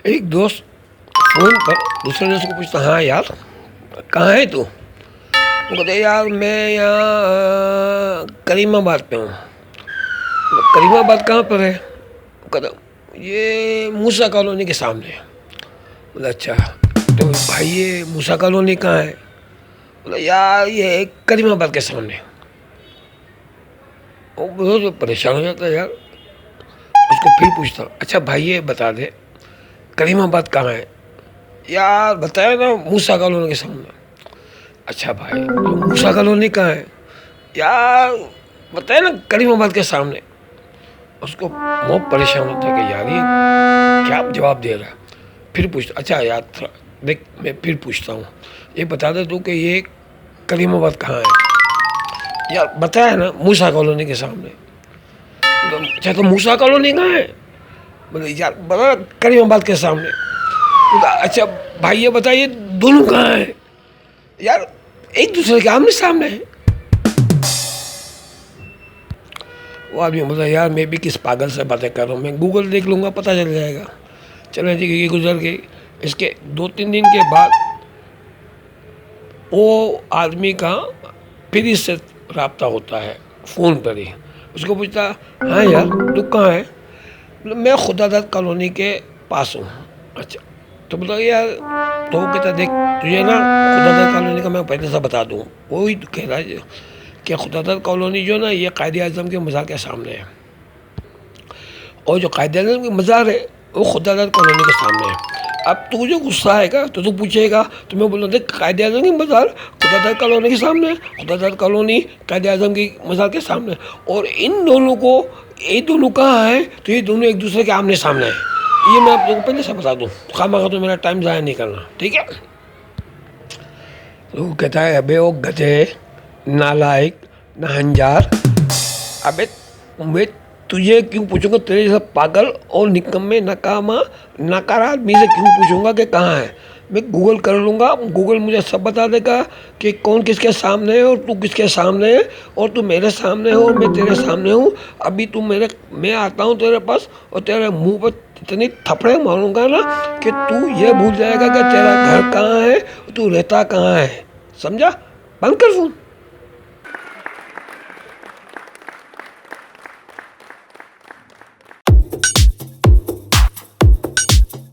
एक दोस्त फ़ोन पर दूसरे दोस्त को पूछता, हाँ यार कहाँ है तू? वो कहते यार मैं यहाँ करीमाबाद पे हूँ। करीमाबाद कहाँ पर है? वो कहता ये मूसा कॉलोनी के सामने है। बोला अच्छा, तो भाई ये मूसा कॉलोनी कहाँ है? बोला यार ये करीमाबाद के सामने। वो बहुत परेशान हो जाता है यार। उसको फिर पूछता, अच्छा भाई ये बता दे करीमाबाद कहाँ है? यार बताया ना मूसा कॉलोनी के सामने। अच्छा भाई तो मूसा कॉलोनी कहाँ है? यार बताया ना करीमाबाद के सामने। उसको बहुत परेशान होता है कि यार ये क्या जवाब दे रहा है। फिर पूछता, अच्छा यार थोड़ा देख मैं फिर पूछता हूँ, ये बता दे तू कि ये करीमाबाद कहाँ है? यार बताया ना मूसा कॉलोनी के सामने। तो अच्छा तो मूसा कॉलोनी कहाँ है? बोले यार बता करीमाबाद के सामने। बोला अच्छा भाई ये बताइए दोनों कहाँ हैं? यार एक दूसरे के आमने सामने है। वो आदमी बोला यार मैं भी किस पागल से बातें कर रहा हूँ, मैं गूगल देख लूँगा पता चल जाएगा। चलो जी ये गुजर गई। इसके 2-3 दिन के बाद वो आदमी का फिर इससे रब्ता होता है फ़ोन पर ही। उसको पूछता, हाँ यार तू कहाँ है? बोला मैं खुदादाद कॉलोनी के पास हूँ। अच्छा तो बोला यार, तो वो कहता देख तुझे ना खुदादाद कॉलोनी का मैं पहले से बता दूँ। वो ही तो कह रहा है कि खुदादाद कॉलोनी जो ना ये कायदे आज़म के मज़ार के सामने है, और जो कायदे आज़म की मज़ार है वो खुदादाद कॉलोनी के सामने है। अब तू जो गुस्सा आएगा तो तू पूछेगा, तो मैं बोलूँ देख कायदे आज़म की मज़ार खुदादाद कॉलोनी के सामने है, खुदादाद कॉलोनी कायदे आज़म की मज़ार के सामने है, और इन दोनों को ये दोनों कहाँ हैं? तो ये दोनों एक दूसरे के आमने सामने हैं। ये मैं आप लोगों को पहले से बता दूँ, खामा तो मेरा टाइम ज़ाया नहीं करना, ठीक है? तो वो कहता है अबे वो गधे नालायक नहंजार, अबे मैं तुझे क्यों पूछूंगा, तेरे जैसा पागल और निकम्मे नकामा नकारा आदमी से क्यों पूछूंगा कि कहाँ है? मैं गूगल कर लूँगा, गूगल मुझे सब बता देगा कि कौन किसके सामने है और तू किसके सामने है, और तू मेरे सामने हो और मैं तेरे सामने हूँ। अभी तू मैं आता हूँ तेरे पास और तेरे मुंह पर इतनी थपड़े मारूंगा ना कि तू ये भूल जाएगा कि तेरा घर कहाँ है, तू रहता कहाँ है। समझा? बंद कर फोन।